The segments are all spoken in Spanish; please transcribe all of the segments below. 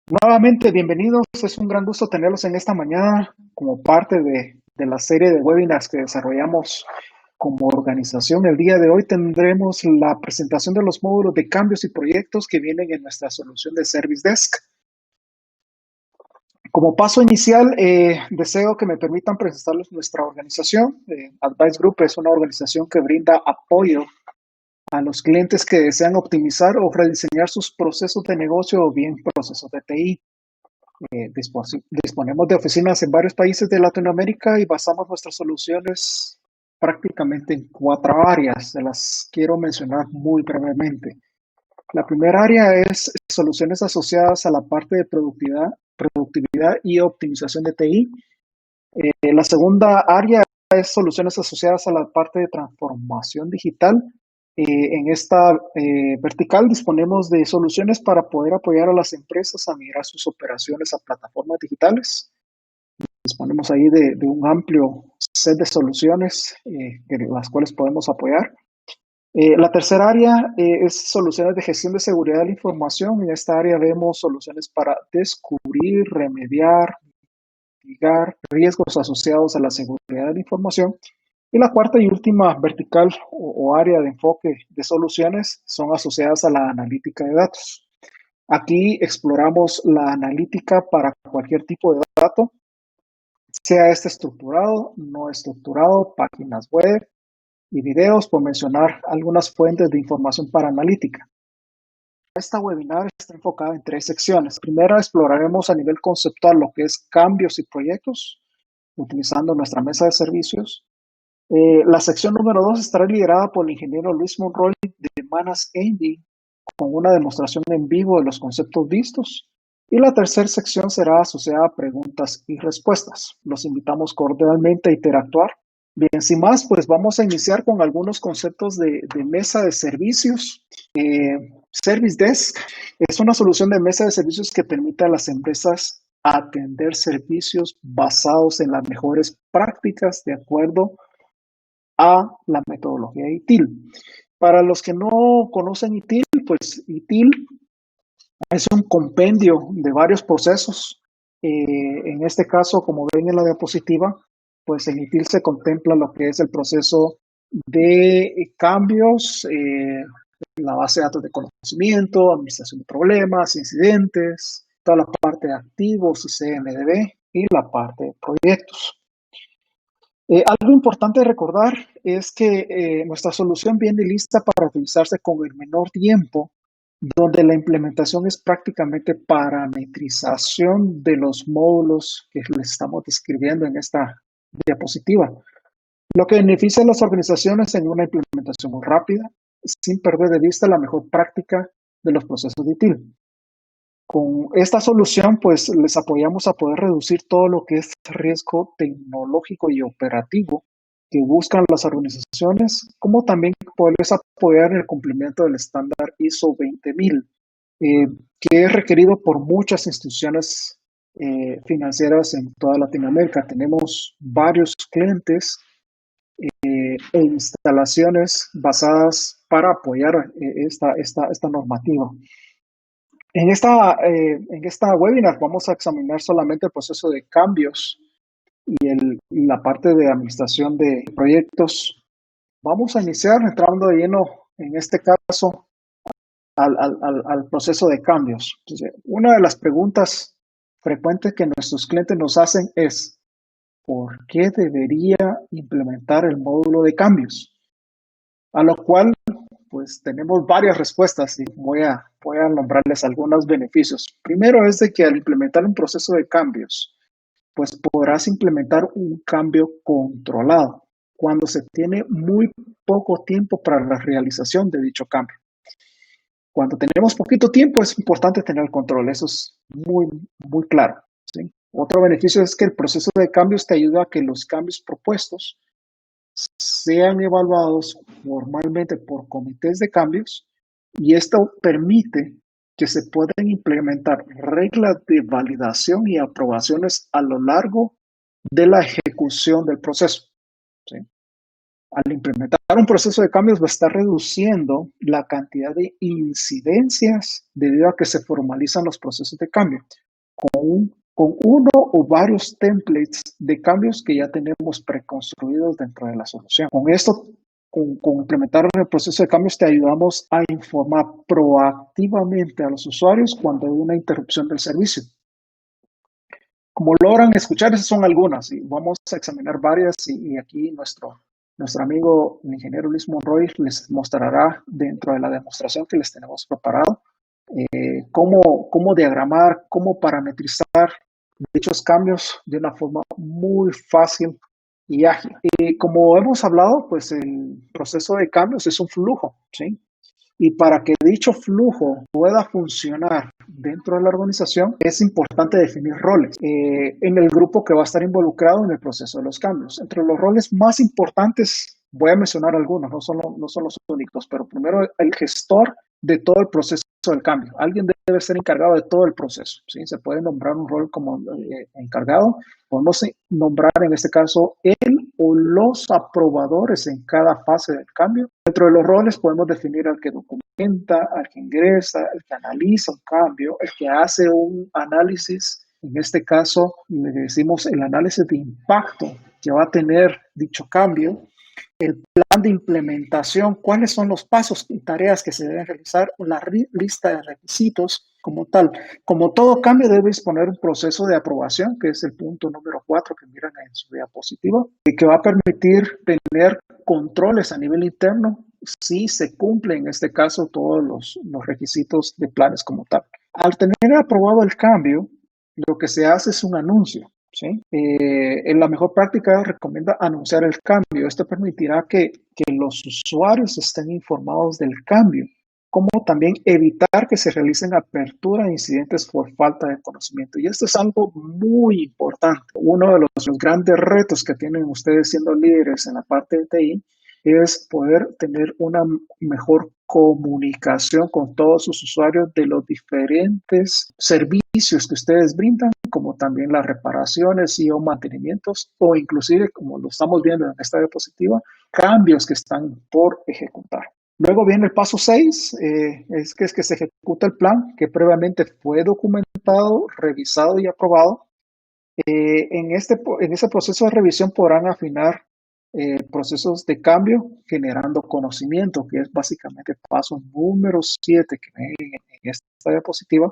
Nuevamente, bienvenidos. Es un gran gusto tenerlos en esta mañana como parte de la serie de webinars que desarrollamos como organización. El día de hoy tendremos la presentación de los módulos de cambios y proyectos que vienen en nuestra solución de Service Desk. Como paso inicial, deseo que me permitan presentarles nuestra organización. Advice Group es una organización que brinda apoyo a los clientes que desean optimizar o rediseñar sus procesos de negocio o bien procesos de TI. Disponemos de oficinas en varios países de Latinoamérica y basamos nuestras soluciones prácticamente en 4 áreas. Se las quiero mencionar muy brevemente. La primera área es soluciones asociadas a la parte de productividad y optimización de TI. La segunda área es soluciones asociadas a la parte de transformación digital. En esta vertical disponemos de soluciones para poder apoyar a las empresas a migrar sus operaciones a plataformas digitales. Disponemos ahí de un amplio set de soluciones las cuales podemos apoyar. La tercera área es soluciones de gestión de seguridad de la información. En esta área vemos soluciones para descubrir, remediar, mitigar riesgos asociados a la seguridad de la información. Y la cuarta y última vertical o área de enfoque de soluciones son asociadas a la analítica de datos. Aquí exploramos la analítica para cualquier tipo de dato, sea este estructurado, no estructurado, páginas web y videos, por mencionar algunas fuentes de información para analítica. Esta webinar está enfocada en 3 secciones. Primero, exploraremos a nivel conceptual lo que es cambios y proyectos, utilizando nuestra mesa de servicios. La sección número 2 estará liderada por el ingeniero Luis Monroy de Manas Envy, con una demostración en vivo de los conceptos vistos. Y la tercera sección será asociada a preguntas y respuestas. Los invitamos cordialmente a interactuar. Bien, sin más, pues vamos a iniciar con algunos conceptos de mesa de servicios. Service Desk es una solución de mesa de servicios que permite a las empresas atender servicios basados en las mejores prácticas de acuerdo a la metodología ITIL. Para los que no conocen ITIL, pues ITIL es un compendio de varios procesos. En este caso, como ven en la diapositiva, pues en ITIL se contempla lo que es el proceso de cambios, la base de datos de conocimiento, administración de problemas, incidentes, toda la parte de activos y CMDB y la parte de proyectos. Algo importante de recordar es que nuestra solución viene lista para utilizarse con el menor tiempo, donde la implementación es prácticamente parametrización de los módulos que les estamos describiendo en esta diapositiva, lo que beneficia a las organizaciones en una implementación muy rápida, sin perder de vista la mejor práctica de los procesos de ITIL. Con esta solución, pues les apoyamos a poder reducir todo lo que es riesgo tecnológico y operativo que buscan las organizaciones, como también poderles apoyar en el cumplimiento del estándar ISO 20000, que es requerido por muchas instituciones financieras en toda Latinoamérica. Tenemos varios clientes e instalaciones basadas para apoyar esta normativa. En esta webinar vamos a examinar solamente el proceso de cambios y la parte de administración de proyectos. Vamos a iniciar entrando de lleno, en este caso, al proceso de cambios. Entonces, una de las preguntas frecuentes que nuestros clientes nos hacen es, ¿por qué debería implementar el módulo de cambios? A lo cual pues tenemos varias respuestas y voy a nombrarles algunos beneficios. Primero es de que al implementar un proceso de cambios, pues podrás implementar un cambio controlado cuando se tiene muy poco tiempo para la realización de dicho cambio. Cuando tenemos poquito tiempo es importante tener el control, eso es muy claro, ¿sí? Otro beneficio es que el proceso de cambios te ayuda a que los cambios propuestos sean evaluados formalmente por comités de cambios y esto permite que se puedan implementar reglas de validación y aprobaciones a lo largo de la ejecución del proceso, ¿sí? Al implementar un proceso de cambios va a estar reduciendo la cantidad de incidencias debido a que se formalizan los procesos de cambio con uno o varios templates de cambios que ya tenemos preconstruidos dentro de la solución. Con esto, con implementar el proceso de cambios, te ayudamos a informar proactivamente a los usuarios cuando hay una interrupción del servicio. Como logran escuchar, esas son algunas y vamos a examinar varias y aquí nuestro amigo el ingeniero Luis Monroy les mostrará dentro de la demostración que les tenemos preparado cómo diagramar, cómo parametrizar dichos cambios de una forma muy fácil y ágil. Y como hemos hablado, pues el proceso de cambios es un flujo, ¿sí? Y para que dicho flujo pueda funcionar dentro de la organización, es importante definir roles en el grupo que va a estar involucrado en el proceso de los cambios. Entre los roles más importantes, voy a mencionar algunos, no son los únicos, pero primero el gestor de todo el proceso del cambio. Alguien debe ser encargado de todo el proceso, ¿sí? Se puede nombrar un rol como encargado. Podemos nombrar en este caso él o los aprobadores en cada fase del cambio. Dentro de los roles podemos definir al que documenta, al que ingresa, el que analiza un cambio, el que hace un análisis. En este caso, le decimos el análisis de impacto que va a tener dicho cambio, el plan de implementación, cuáles son los pasos y tareas que se deben realizar, la lista de requisitos como tal. Como todo cambio debe disponer un proceso de aprobación, que es el punto número 4 que miran en su diapositiva, y que va a permitir tener controles a nivel interno si se cumplen en este caso todos los requisitos de planes como tal. Al tener aprobado el cambio, lo que se hace es un anuncio. ¿Sí? En la mejor práctica recomienda anunciar el cambio. Esto permitirá que los usuarios estén informados del cambio, como también evitar que se realicen apertura de incidentes por falta de conocimiento. Y esto es algo muy importante. Uno de los grandes retos que tienen ustedes siendo líderes en la parte de TI es poder tener una mejor comunicación con todos sus usuarios de los diferentes servicios que ustedes brindan, como también las reparaciones y o mantenimientos, o inclusive, como lo estamos viendo en esta diapositiva, cambios que están por ejecutar. Luego viene el paso 6, es que se ejecuta el plan que previamente fue documentado, revisado y aprobado. En ese proceso de revisión podrán afinar procesos de cambio generando conocimiento, que es básicamente el paso número 7 que ven en esta diapositiva,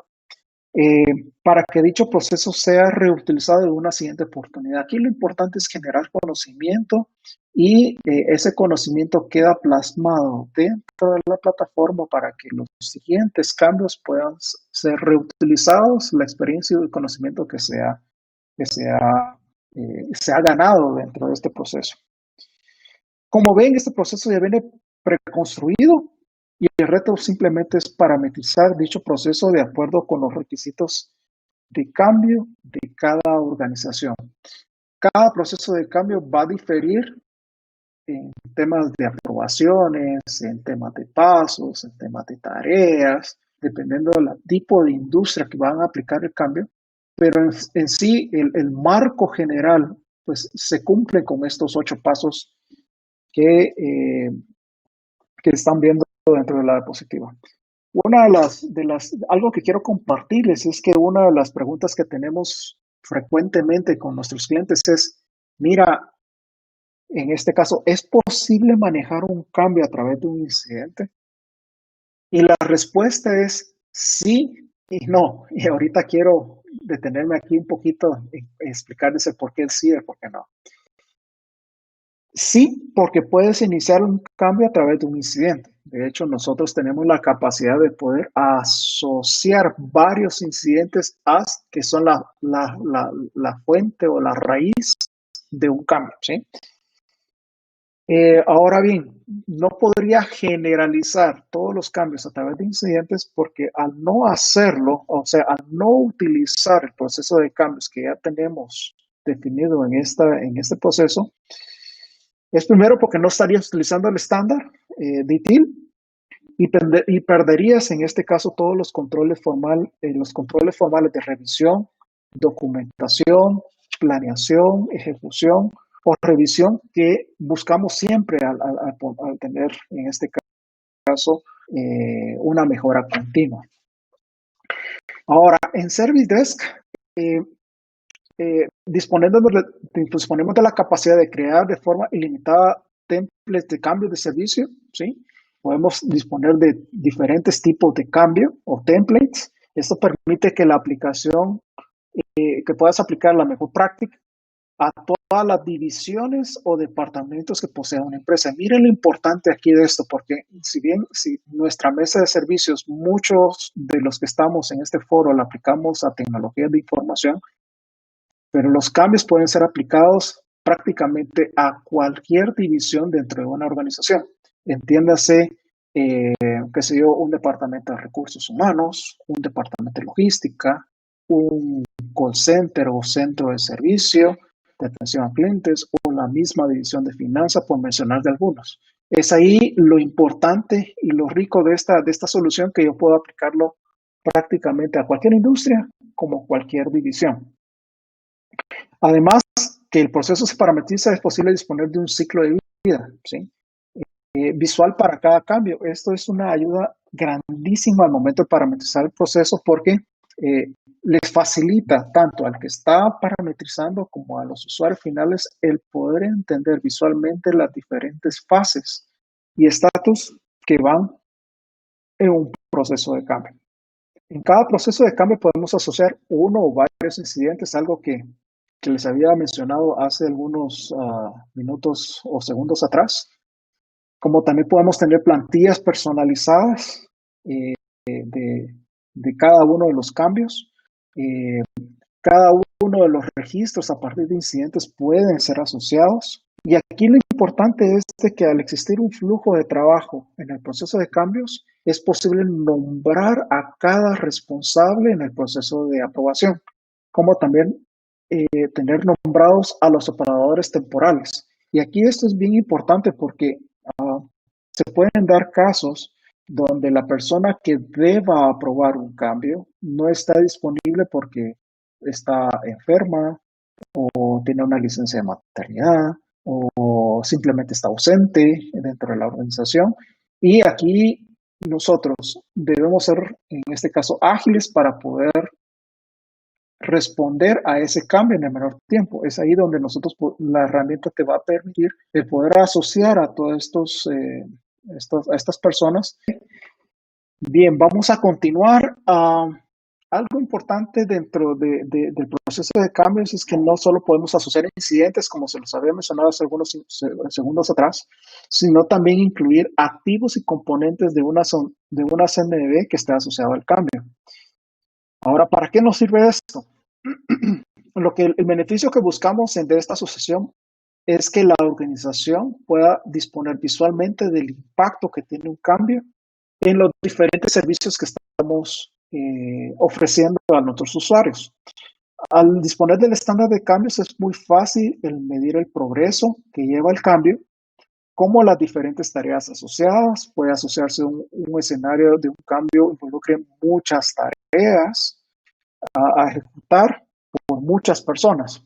para que dicho proceso sea reutilizado en una siguiente oportunidad. Aquí lo importante es generar conocimiento y ese conocimiento queda plasmado dentro de la plataforma para que los siguientes cambios puedan ser reutilizados, la experiencia y el conocimiento que se ha ganado dentro de este proceso. Como ven, este proceso ya viene preconstruido y el reto simplemente es parametrizar dicho proceso de acuerdo con los requisitos de cambio de cada organización. Cada proceso de cambio va a diferir en temas de aprobaciones, en temas de pasos, en temas de tareas, dependiendo del tipo de industria que van a aplicar el cambio, pero en sí el marco general pues se cumple con estos 8 pasos que están viendo dentro de la diapositiva. Algo que quiero compartirles es que una de las preguntas que tenemos frecuentemente con nuestros clientes es, mira, en este caso, ¿es posible manejar un cambio a través de un incidente? Y la respuesta es sí y no. Y ahorita quiero detenerme aquí un poquito y explicarles el por qué sí y el por qué no. Sí, porque puedes iniciar un cambio a través de un incidente. De hecho, nosotros tenemos la capacidad de poder asociar varios incidentes que son la fuente o la raíz de un cambio, ¿sí? Ahora bien, no podría generalizar todos los cambios a través de incidentes porque al no hacerlo, o sea, al no utilizar el proceso de cambios que ya tenemos definido en este proceso, es primero porque no estarías utilizando el estándar de ITIL y perderías en este caso todos los controles formales de revisión, documentación, planeación, ejecución o revisión que buscamos siempre al tener, en este caso, una mejora continua. Ahora, en Service Desk, disponemos de la capacidad de crear de forma ilimitada templates de cambio de servicio, ¿sí? Podemos disponer de diferentes tipos de cambio o templates. Esto permite que la aplicación, que puedas aplicar la mejor práctica a todas las divisiones o departamentos que posea una empresa. Miren lo importante aquí de esto, porque si nuestra mesa de servicios, muchos de los que estamos en este foro la aplicamos a tecnologías de información, pero los cambios pueden ser aplicados prácticamente a cualquier división dentro de una organización. Entiéndase, qué sé yo, un departamento de recursos humanos, un departamento de logística, un call center o centro de servicio, de atención a clientes o la misma división de finanzas, por mencionar de algunos. Es ahí lo importante y lo rico de esta solución, que yo puedo aplicarlo prácticamente a cualquier industria como cualquier división. Además, que el proceso se parametriza, es posible disponer de un ciclo de vida, ¿sí? Visual para cada cambio. Esto es una ayuda grandísima al momento de parametrizar el proceso, porque les facilita tanto al que está parametrizando como a los usuarios finales el poder entender visualmente las diferentes fases y estatus que van en un proceso de cambio. En cada proceso de cambio podemos asociar uno o varios incidentes, algo que les había mencionado hace algunos minutos o segundos atrás. Como también podemos tener plantillas personalizadas de cada uno de los cambios. Cada uno de los registros a partir de incidentes pueden ser asociados. Y aquí lo importante es de que al existir un flujo de trabajo en el proceso de cambios, es posible nombrar a cada responsable en el proceso de aprobación, como también tener nombrados a los operadores temporales. Y aquí esto es bien importante porque se pueden dar casos donde la persona que deba aprobar un cambio no está disponible porque está enferma o tiene una licencia de maternidad o simplemente está ausente dentro de la organización. Y aquí nosotros debemos ser, en este caso, ágiles para poder responder a ese cambio en el menor tiempo. Es ahí donde la herramienta te va a permitir el poder asociar a todos a estas personas. Bien, vamos a continuar. Algo importante dentro del proceso de cambios es que no solo podemos asociar incidentes, como se los había mencionado hace algunos segundos atrás, sino también incluir activos y componentes de una CMDB que esté asociado al cambio. Ahora, ¿para qué nos sirve esto? El beneficio que buscamos de esta asociación es que la organización pueda disponer visualmente del impacto que tiene un cambio en los diferentes servicios que estamos ofreciendo a nuestros usuarios. Al disponer del estándar de cambios es muy fácil el medir el progreso que lleva el cambio, como las diferentes tareas asociadas. Puede asociarse un escenario de un cambio involucre muchas tareas a ejecutar por muchas personas.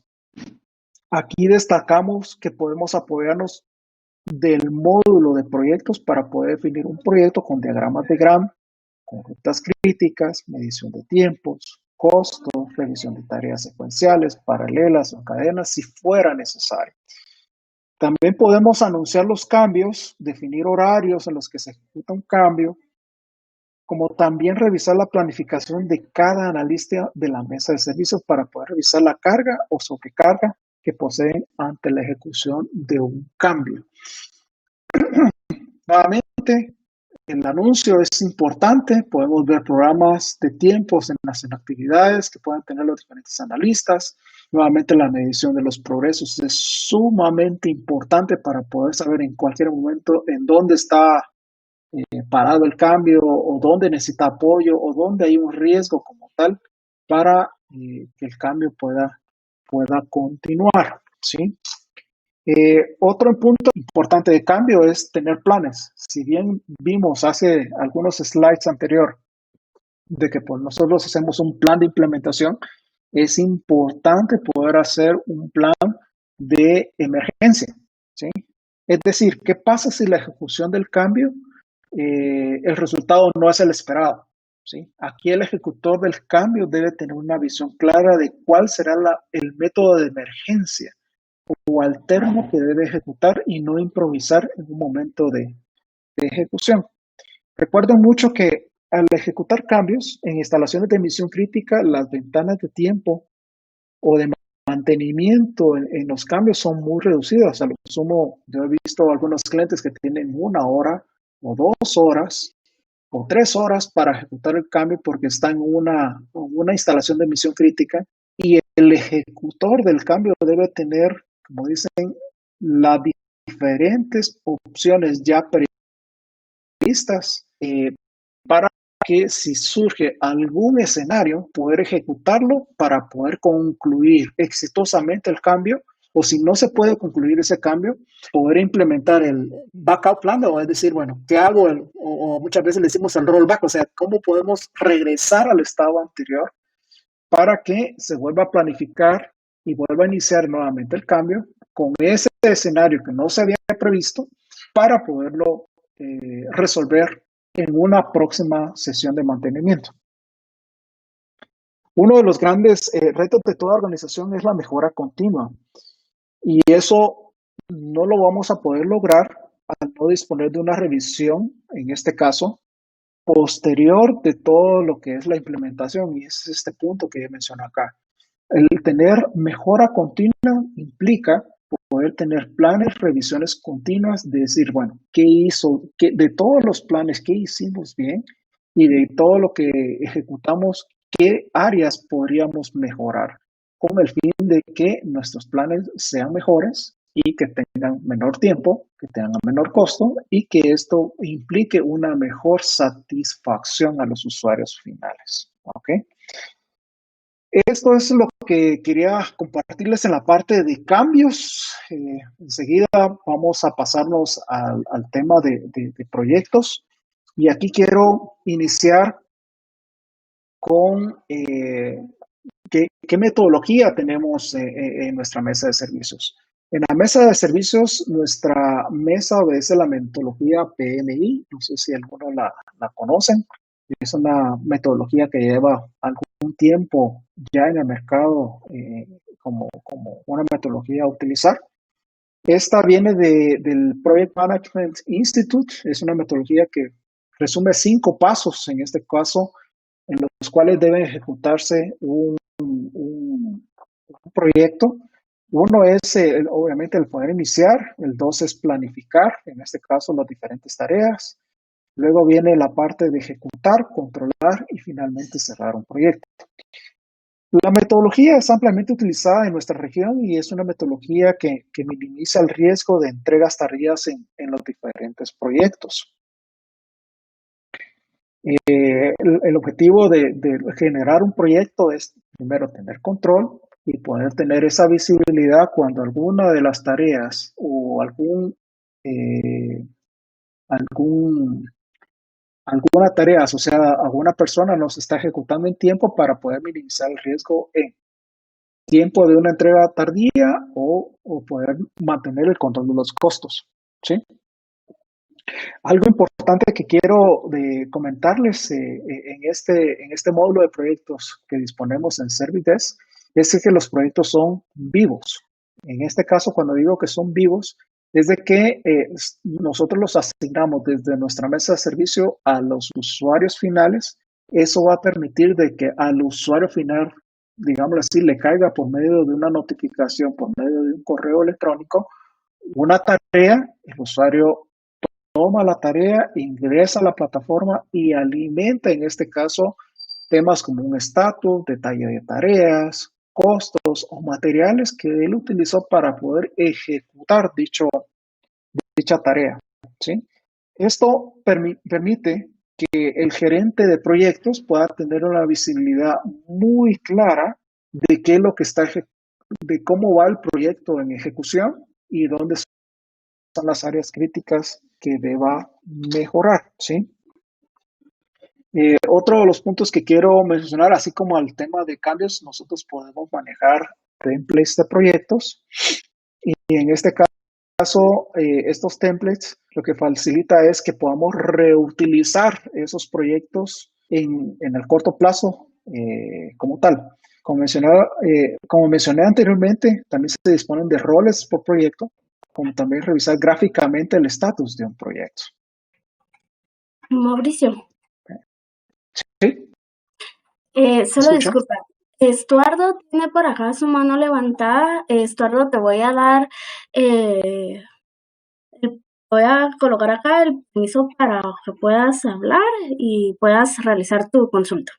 Aquí destacamos que podemos apoyarnos del módulo de proyectos para poder definir un proyecto con diagramas de Gantt, con rutas críticas, medición de tiempos, costos, revisión de tareas secuenciales, paralelas o cadenas, si fuera necesario. También podemos anunciar los cambios, definir horarios en los que se ejecuta un cambio, como también revisar la planificación de cada analista de la mesa de servicios para poder revisar la carga o sobrecarga que poseen ante la ejecución de un cambio. Nuevamente, el anuncio es importante. Podemos ver programas de tiempos en las actividades que puedan tener los diferentes analistas. Nuevamente, la medición de los progresos es sumamente importante para poder saber en cualquier momento en dónde está parado el cambio o dónde necesita apoyo o dónde hay un riesgo como tal para que el cambio pueda continuar, ¿sí? Otro punto importante de cambio es tener planes. Si bien vimos hace algunos slides anterior de que pues, nosotros hacemos un plan de implementación, es importante poder hacer un plan de emergencia, ¿sí? Es decir, ¿qué pasa si la ejecución del cambio, el resultado no es el esperado? ¿Sí? Aquí el ejecutor del cambio debe tener una visión clara de cuál será el método de emergencia o alterno que debe ejecutar y no improvisar en un momento de ejecución. Recuerden mucho que al ejecutar cambios en instalaciones de emisión crítica, las ventanas de tiempo o de mantenimiento en los cambios son muy reducidas. A lo sumo, yo he visto algunos clientes que tienen 1 hora o 2 horas o 3 horas para ejecutar el cambio porque está en una instalación de emisión crítica y el ejecutor del cambio debe tener, como dicen, las diferentes opciones ya previstas para que si surge algún escenario, poder ejecutarlo para poder concluir exitosamente el cambio, o si no se puede concluir ese cambio, poder implementar el backup plan, o es decir, bueno, ¿qué hago? O muchas veces le decimos el rollback, o sea, ¿cómo podemos regresar al estado anterior para que se vuelva a planificar y vuelva a iniciar nuevamente el cambio con ese escenario que no se había previsto para poderlo resolver en una próxima sesión de mantenimiento? Uno de los grandes retos de toda organización es la mejora continua y eso no lo vamos a poder lograr al no disponer de una revisión, en este caso, posterior de todo lo que es la implementación, y ese es este punto que yo menciono acá. El tener mejora continua implica poder tener planes, revisiones continuas, de decir, bueno, ¿qué hizo? De todos los planes, ¿qué hicimos bien? Y de todo lo que ejecutamos, ¿qué áreas podríamos mejorar? Con el fin de que nuestros planes sean mejores y que tengan menor tiempo, que tengan menor costo y que esto implique una mejor satisfacción a los usuarios finales. ¿Ok? Esto es lo que quería compartirles en la parte de cambios. Enseguida vamos a pasarnos al tema de proyectos. Y aquí quiero iniciar con qué metodología tenemos en nuestra mesa de servicios. En la mesa de servicios, nuestra mesa obedece la metodología PMI. No sé si algunos la conocen. Es una metodología que lleva algún tiempo ya en el mercado como una metodología a utilizar. Esta viene del Project Management Institute. Es una metodología que resume 5 pasos, en este caso, en los cuales debe ejecutarse un proyecto. Uno es, obviamente, el poder iniciar. El 2 es planificar, en este caso, las diferentes tareas. Luego viene la parte de ejecutar, controlar y finalmente cerrar un proyecto. La metodología es ampliamente utilizada en nuestra región y es una metodología que minimiza el riesgo de entregas tardías en los diferentes proyectos. El objetivo de generar un proyecto es primero tener control y poder tener esa visibilidad cuando alguna de las tareas o alguna tarea asociada a alguna persona no se está ejecutando en tiempo para poder minimizar el riesgo en tiempo de una entrega tardía o poder mantener el control de los costos, ¿sí? Algo importante que quiero comentarles en este módulo de proyectos que disponemos en Servidesk es que los proyectos son vivos. En este caso, cuando digo que son vivos, es de que nosotros los asignamos desde nuestra mesa de servicio a los usuarios finales. Eso va a permitir de que al usuario final, digámoslo así, le caiga por medio de una notificación, por medio de un correo electrónico, una tarea. El usuario toma la tarea, ingresa a la plataforma y alimenta, en este caso, temas como un estatus, detalle de tareas, costos o materiales que él utilizó para poder ejecutar dicha tarea, ¿sí? Esto permite que el gerente de proyectos pueda tener una visibilidad muy clara de qué es lo que de cómo va el proyecto en ejecución y dónde son las áreas críticas que deba mejorar, ¿sí? Otro de los puntos que quiero mencionar, así como al tema de cambios, nosotros podemos manejar templates de proyectos en este caso, estos templates lo que facilita es que podamos reutilizar esos proyectos en el corto plazo como tal. Como mencioné anteriormente, también se disponen de roles por proyecto, como también revisar gráficamente el estatus de un proyecto. Mauricio. Sí. Solo disculpa. Estuardo tiene por acá su mano levantada. Estuardo, te voy a dar, voy a colocar acá el permiso para que puedas hablar y puedas realizar tu consulta.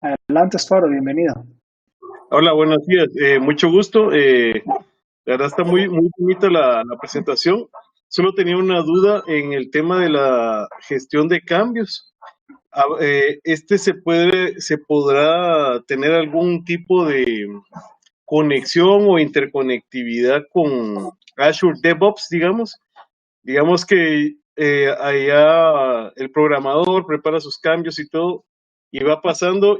Adelante, Estuardo, bienvenido. Hola, buenos días. Mucho gusto. La verdad está muy bonita la presentación. Solo tenía una duda en el tema de la gestión de cambios. ¿Se podrá tener algún tipo de conexión o interconectividad con Azure DevOps, digamos? Digamos que allá el programador prepara sus cambios y todo, y va pasando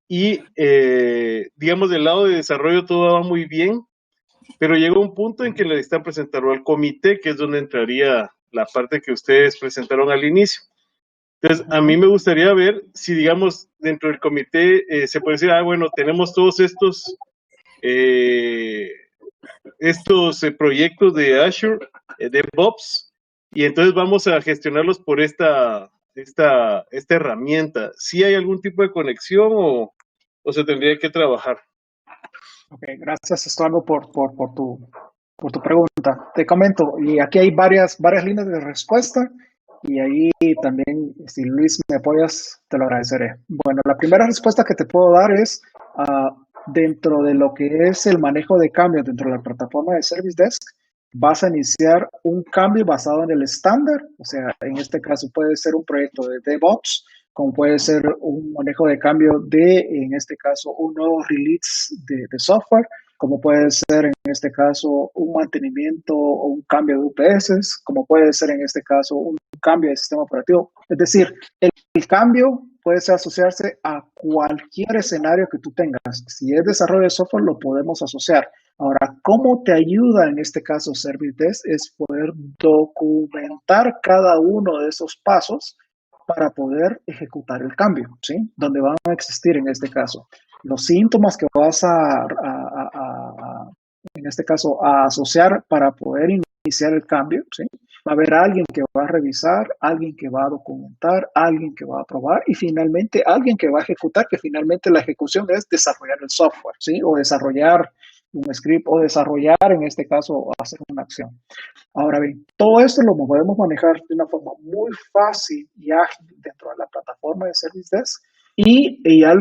digamos, del lado de desarrollo todo va muy bien, pero llega un punto en que le están presentando al comité, que es donde entraría la parte que ustedes presentaron al inicio. Entonces, a mí me gustaría ver si, digamos, dentro del comité se puede decir, bueno, tenemos todos estos proyectos de Azure, DevOps, y entonces vamos a gestionarlos por esta herramienta. ¿Sí hay algún tipo de conexión o se tendría que trabajar? Ok, gracias, Estuardo, por tu pregunta. Te comento, y aquí hay varias líneas de respuesta, y ahí también, si Luis me apoyas, te lo agradeceré. Bueno, la primera respuesta que te puedo dar es, dentro de lo que es el manejo de cambios dentro de la plataforma de Service Desk, vas a iniciar un cambio basado en el estándar, o sea, en este caso puede ser un proyecto de DevOps, como puede ser un manejo de cambio en este caso, un nuevo release de software, como puede ser en este caso un mantenimiento o un cambio de UPS, como puede ser en este caso un cambio de sistema operativo. Es decir, el cambio puede asociarse a cualquier escenario que tú tengas. Si es desarrollo de software, lo podemos asociar. Ahora, ¿cómo te ayuda en este caso Service Desk? Es poder documentar cada uno de esos pasos para poder ejecutar el cambio, ¿sí? Donde van a existir en este caso los síntomas que vas en este caso, a asociar para poder iniciar el cambio, ¿sí? Va a haber alguien que va a revisar, alguien que va a documentar, alguien que va a aprobar y finalmente alguien que va a ejecutar, que finalmente la ejecución es desarrollar el software, ¿sí? O desarrollar un script o desarrollar, en este caso, hacer una acción. Ahora bien, todo esto lo podemos manejar de una forma muy fácil y ágil dentro de la plataforma de Service Desk y ya el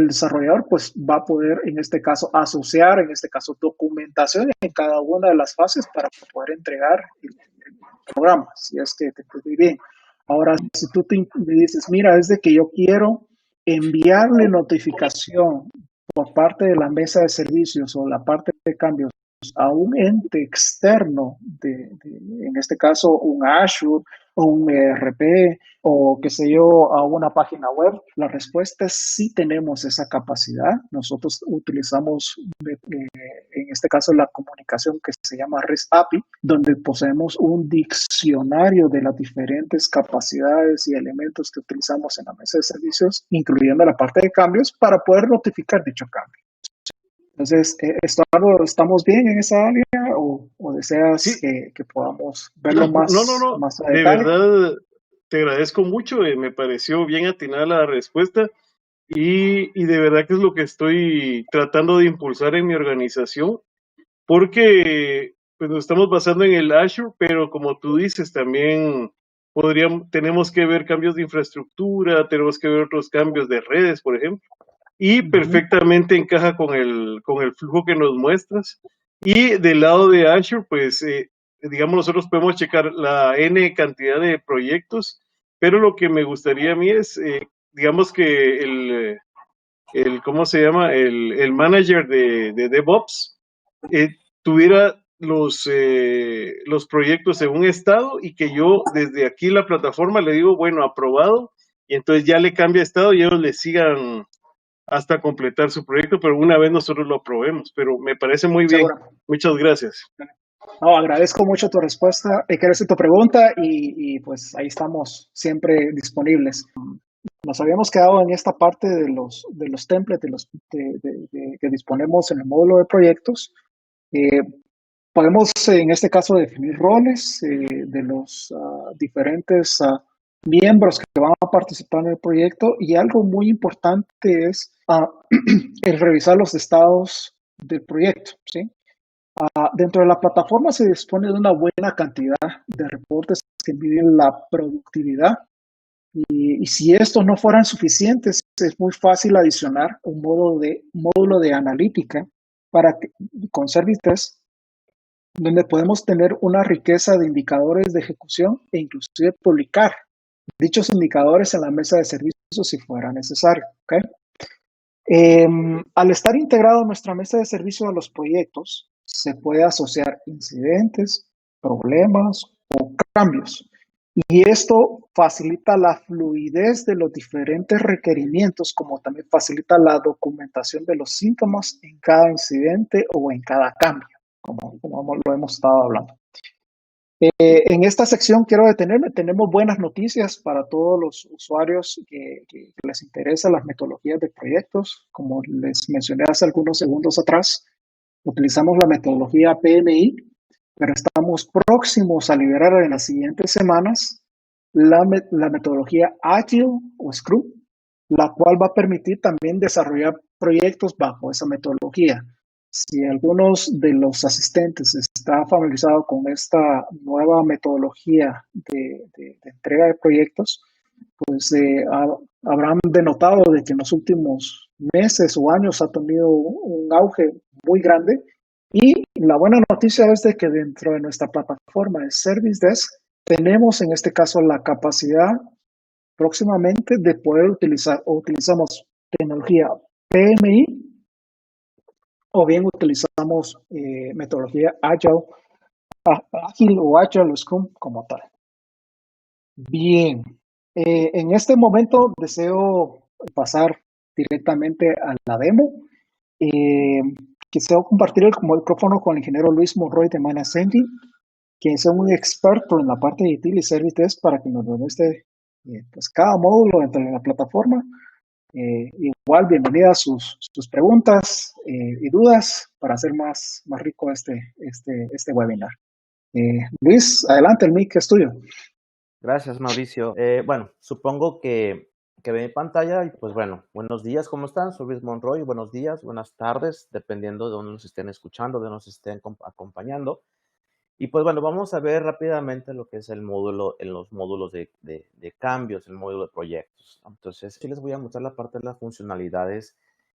desarrollador pues va a poder en este caso asociar, en este caso documentación en cada una de las fases para poder entregar el programa, si es que te entendí bien. Ahora, si tú me dices, mira, es de que yo quiero enviarle notificación por parte de la mesa de servicios o la parte de cambios a un ente externo, en este caso un Azure o un ERP o qué sé yo, a una página web, la respuesta es sí tenemos esa capacidad. Nosotros utilizamos, en este caso, la comunicación que se llama REST API, donde poseemos un diccionario de las diferentes capacidades y elementos que utilizamos en la mesa de servicios, incluyendo la parte de cambios, para poder notificar dicho cambio. Entonces, ¿estamos bien en esa área o deseas Sí. que podamos verlo más, más a de detalle? verdad, te agradezco mucho, me pareció bien atinada la respuesta y de verdad que es lo que estoy tratando de impulsar en mi organización, porque pues, nos estamos basando en el Azure, pero como tú dices, también tenemos que ver cambios de infraestructura, tenemos que ver otros cambios de redes, por ejemplo, y perfectamente encaja con el flujo que nos muestras. Y del lado de Azure, pues, digamos, nosotros podemos checar la N cantidad de proyectos, pero lo que me gustaría a mí es, digamos que ¿cómo se llama? El manager de DevOps tuviera los proyectos en un estado y que yo desde aquí la plataforma le digo, bueno, aprobado, y entonces ya le cambia estado y ellos le sigan hasta completar su proyecto, pero una vez nosotros lo aprobemos. Pero me parece muy bien. Seguro. Muchas gracias. No, agradezco mucho tu respuesta, quiero decir tu pregunta pues ahí estamos siempre disponibles. Nos habíamos quedado en esta parte de los templates que disponemos en el módulo de proyectos. Podemos en este caso definir roles de los diferentes miembros que van a participar en el proyecto, y algo muy importante es el revisar los estados del proyecto, ¿sí? Dentro de la plataforma se dispone de una buena cantidad de reportes que miden la productividad, y si estos no fueran suficientes, es muy fácil adicionar un módulo de analítica con Service Desk, donde podemos tener una riqueza de indicadores de ejecución e inclusive publicar dichos indicadores en la mesa de servicios si fuera necesario. ¿Okay? Al estar integrado nuestra mesa de servicio a los proyectos, se puede asociar incidentes, problemas o cambios. Y esto facilita la fluidez de los diferentes requerimientos, como también facilita la documentación de los síntomas en cada incidente o en cada cambio, como lo hemos estado hablando. En esta sección quiero detenerme. Tenemos buenas noticias para todos los usuarios que les interesan las metodologías de proyectos. Como les mencioné hace algunos segundos atrás, utilizamos la metodología PMI, pero estamos próximos a liberar en las siguientes semanas la metodología Agile o Scrum, la cual va a permitir también desarrollar proyectos bajo esa metodología. Si algunos de los asistentes están familiarizados con esta nueva metodología de entrega de proyectos, pues habrán denotado de que en los últimos meses o años ha tenido un auge muy grande. Y la buena noticia es de que dentro de nuestra plataforma de Service Desk tenemos en este caso la capacidad próximamente de poder utilizar, o utilizamos tecnología PMI o bien utilizamos metodología Agile o Agile o Scrum como tal. Bien, en este momento deseo pasar directamente a la demo. Quisiera compartir el micrófono con el ingeniero Luis Monroy de Manascendi, quien es un experto en la parte de Utility Service Desk, para que nos demuestre pues cada módulo dentro de la plataforma. Igual, bienvenidas sus preguntas y dudas para hacer más rico este webinar. Luis, adelante, el mic es tuyo. Gracias, Mauricio. Bueno, supongo que ve mi pantalla y pues bueno, buenos días, ¿cómo están? Soy Luis Monroy, buenos días, buenas tardes, dependiendo de dónde nos estén escuchando, de dónde nos estén acompañando. Y pues bueno, vamos a ver rápidamente lo que es el módulo, en los módulos de cambios, el módulo de proyectos. Entonces, sí les voy a mostrar la parte de las funcionalidades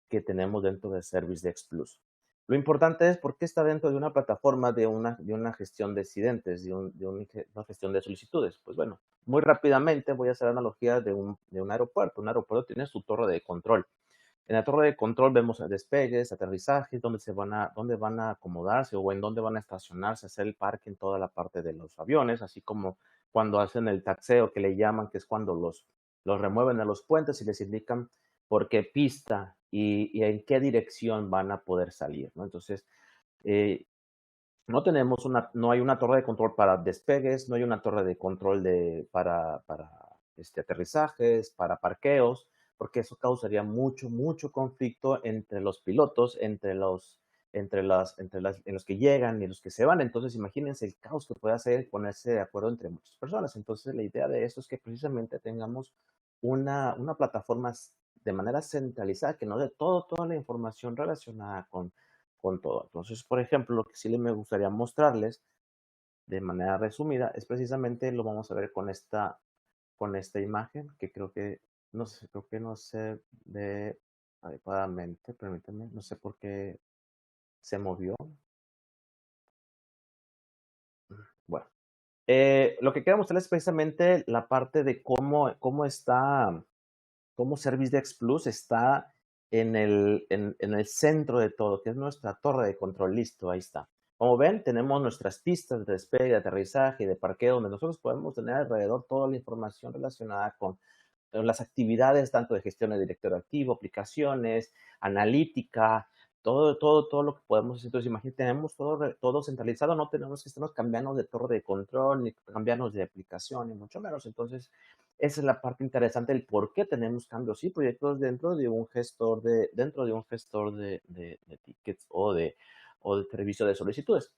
que tenemos dentro de Service Desk Plus. Lo importante es por qué está dentro de una plataforma de una gestión de incidentes, de una gestión de solicitudes. Pues bueno, muy rápidamente voy a hacer analogía de un aeropuerto. Un aeropuerto tiene su torre de control. En la torre de control vemos despegues, aterrizajes, dónde van a acomodarse o en dónde van a estacionarse, hacer el parque en toda la parte de los aviones, así como cuando hacen el taxeo, que le llaman, que es cuando los remueven a los puentes y les indican por qué pista y en qué dirección van a poder salir, ¿no? Entonces, no hay una torre de control para despegues, no hay una torre de control para aterrizajes, para parqueos, porque eso causaría mucho conflicto entre los pilotos, en los que llegan y los que se van. Entonces, imagínense el caos que puede hacer ponerse de acuerdo entre muchas personas. Entonces, la idea de esto es que precisamente tengamos una plataforma de manera centralizada que nos dé toda la información relacionada con todo. Entonces, por ejemplo, lo que sí me gustaría mostrarles de manera resumida es precisamente, lo vamos a ver con esta imagen, que creo que no se ve adecuadamente. Permítanme, no sé por qué se movió. Bueno, lo que quiero mostrarles es precisamente la parte de cómo Service Desk Plus está en el centro de todo, que es nuestra torre de control. Listo, ahí está. Como ven, tenemos nuestras pistas de despegue, de aterrizaje y de parqueo, donde nosotros podemos tener alrededor toda la información relacionada con las actividades tanto de gestión de directorio activo, aplicaciones, analítica, todo lo que podemos hacer. Entonces, imagínate, tenemos todo centralizado, no tenemos que estarnos cambiando de torre de control, ni cambiarnos de aplicación, ni mucho menos. Entonces, esa es la parte interesante del por qué tenemos cambios y proyectos dentro de un gestor de tickets o de servicio de solicitudes.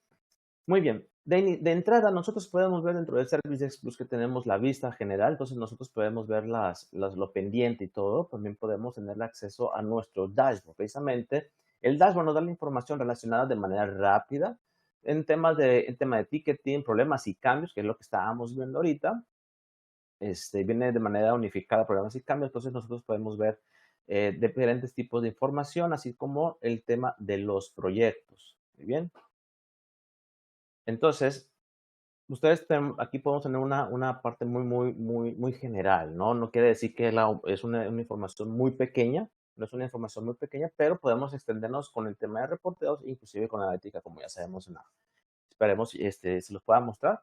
Muy bien. De entrada, nosotros podemos ver dentro del Service Desk Plus que tenemos la vista general, entonces nosotros podemos ver lo pendiente y todo. También podemos tener acceso a nuestro dashboard. Precisamente, el dashboard nos da la información relacionada de manera rápida en tema de ticketing, problemas y cambios, que es lo que estábamos viendo ahorita. Viene de manera unificada problemas y cambios, entonces nosotros podemos ver diferentes tipos de información, así como el tema de los proyectos. Muy bien. Entonces, aquí podemos tener una parte muy general, ¿no? No quiere decir que es una información muy pequeña, no es una información muy pequeña, pero podemos extendernos con el tema de reporteos, inclusive con la ética, como ya sabemos esperemos se los pueda mostrar.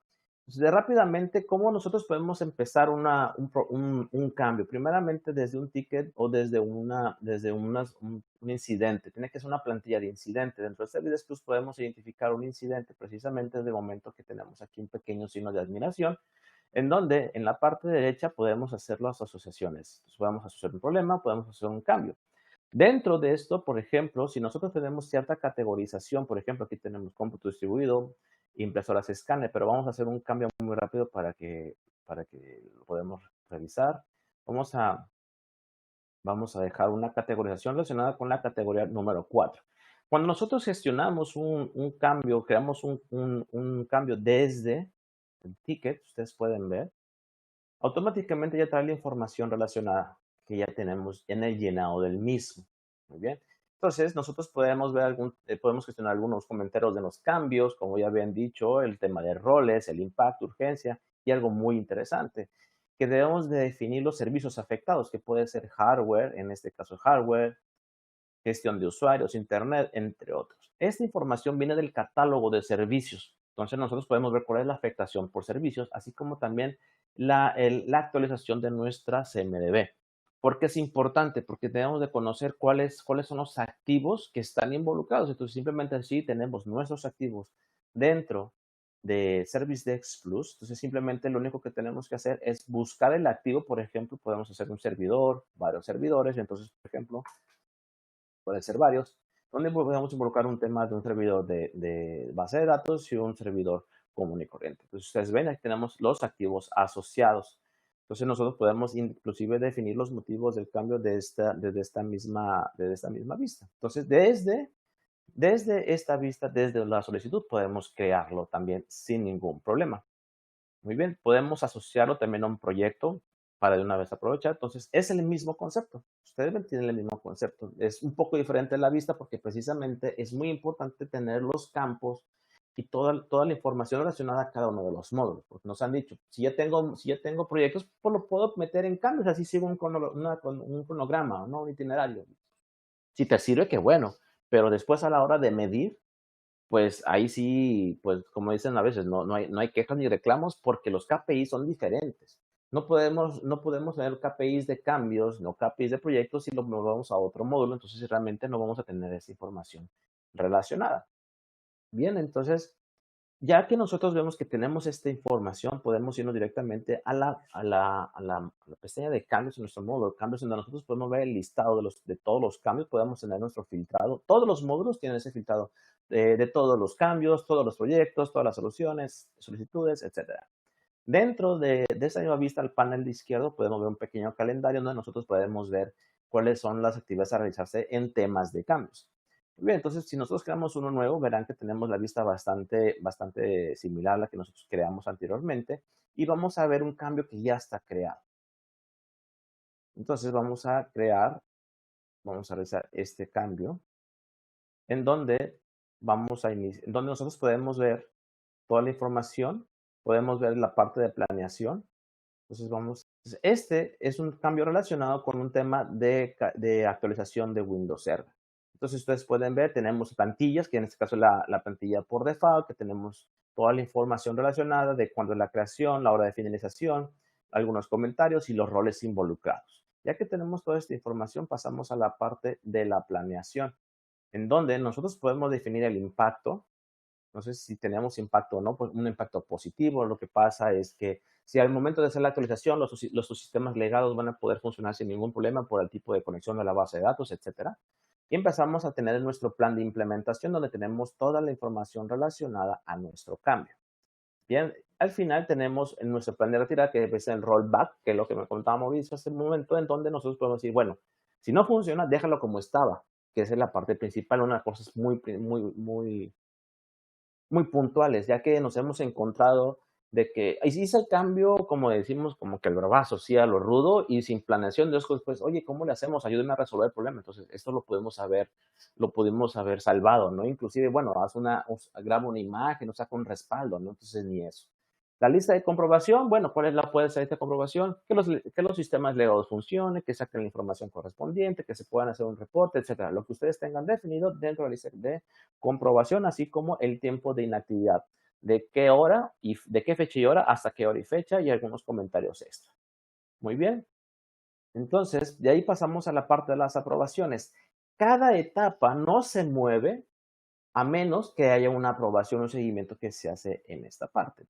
Entonces, rápidamente, ¿cómo nosotros podemos empezar un cambio? Primeramente, desde un ticket o desde un incidente. Tiene que ser una plantilla de incidente. Dentro de Service Plus podemos identificar un incidente precisamente desde el momento que tenemos aquí un pequeño signo de admiración, en donde en la parte derecha podemos hacer las asociaciones. Entonces, podemos asociar un problema, podemos hacer un cambio. Dentro de esto, por ejemplo, si nosotros tenemos cierta categorización, por ejemplo, aquí tenemos cómputo distribuido, impresoras escáner, pero vamos a hacer un cambio muy rápido para que lo podamos revisar. Vamos a dejar una categorización relacionada con la categoría número 4. Cuando nosotros gestionamos un cambio, creamos un cambio desde el ticket, ustedes pueden ver, automáticamente ya trae la información relacionada que ya tenemos en el llenado del mismo. Muy bien. Entonces, nosotros podemos ver podemos gestionar algunos comentarios de los cambios, como ya habían dicho, el tema de roles, el impacto, urgencia, y algo muy interesante, que debemos de definir los servicios afectados, que puede ser hardware, en este caso hardware, gestión de usuarios, internet, entre otros. Esta información viene del catálogo de servicios. Entonces, nosotros podemos ver cuál es la afectación por servicios, así como también la actualización de nuestra CMDB. ¿Por qué es importante? Porque debemos de conocer cuáles son los activos que están involucrados. Entonces, simplemente así tenemos nuestros activos dentro de Service Desk Plus. Entonces, simplemente lo único que tenemos que hacer es buscar el activo. Por ejemplo, podemos hacer un servidor, varios servidores. Entonces, por ejemplo, pueden ser varios, donde podemos involucrar un tema de un servidor de base de datos y un servidor común y corriente. Entonces, ustedes ven, aquí tenemos los activos asociados. Entonces, nosotros podemos inclusive definir los motivos del cambio desde esta misma vista. Entonces, desde esta vista, desde la solicitud, podemos crearlo también sin ningún problema. Muy bien, podemos asociarlo también a un proyecto para de una vez aprovechar. Entonces, es el mismo concepto. Ustedes tienen el mismo concepto. Es un poco diferente la vista porque precisamente es muy importante tener los campos y toda la información relacionada a cada uno de los módulos. Porque nos han dicho, si ya tengo proyectos, pues lo puedo meter en cambios, así sigo un cronograma, ¿no? Un itinerario. Si te sirve, qué bueno. Pero después a la hora de medir, pues ahí sí, pues como dicen a veces, no hay quejas ni reclamos porque los KPIs son diferentes. No podemos tener KPIs de cambios, no KPIs de proyectos si lo movemos a otro módulo, entonces realmente no vamos a tener esa información relacionada. Bien, entonces, ya que nosotros vemos que tenemos esta información, podemos irnos directamente a la pestaña de cambios en nuestro módulo, cambios donde nosotros podemos ver el listado de todos los cambios, podemos tener nuestro filtrado. Todos los módulos tienen ese filtrado de todos los cambios, todos los proyectos, todas las soluciones, solicitudes, etc. Dentro de esa misma vista, al panel de izquierdo, podemos ver un pequeño calendario donde nosotros podemos ver cuáles son las actividades a realizarse en temas de cambios. Bien, entonces, si nosotros creamos uno nuevo, verán que tenemos la vista bastante similar a la que nosotros creamos anteriormente y vamos a ver un cambio que ya está creado. Entonces, vamos a realizar este cambio en donde donde nosotros podemos ver toda la información, podemos ver la parte de planeación. Entonces, este es un cambio relacionado con un tema de actualización de Windows Server. Entonces, ustedes pueden ver, tenemos plantillas, que en este caso es la plantilla por default, que tenemos toda la información relacionada de cuándo es la creación, la hora de finalización, algunos comentarios y los roles involucrados. Ya que tenemos toda esta información, pasamos a la parte de la planeación, en donde nosotros podemos definir el impacto. No sé si tenemos impacto o no, pues un impacto positivo. Lo que pasa es que si al momento de hacer la actualización los sistemas legados van a poder funcionar sin ningún problema por el tipo de conexión de la base de datos, etcétera. Y empezamos a tener nuestro plan de implementación donde tenemos toda la información relacionada a nuestro cambio. Bien, al final tenemos en nuestro plan de retirada, que es el rollback, que es lo que me contaba Mauricio hace un momento, en donde nosotros podemos decir, bueno, si no funciona, déjalo como estaba, que esa es la parte principal, una cosa es muy puntuales, ya que nos hemos encontrado de que hice el cambio, como decimos, como que el bravazo, sí, a lo rudo y sin planeación. Después, oye, ¿cómo le hacemos? Ayúdenme a resolver el problema. Entonces, esto lo pudimos haber salvado, ¿no? Inclusive, bueno, graba una imagen, o saca un respaldo, ¿no? Entonces, ni eso. La lista de comprobación, bueno, ¿cuál es la lista de comprobación? Que los sistemas legados funcionen, que saquen la información correspondiente, que se puedan hacer un reporte, etcétera. Lo que ustedes tengan definido dentro de la lista de comprobación, así como el tiempo de inactividad, de qué hora y de qué fecha y hora hasta qué hora y fecha y algunos comentarios extra. Muy bien. Entonces, de ahí pasamos a la parte de las aprobaciones. Cada etapa no se mueve a menos que haya una aprobación o seguimiento que se hace en esta parte.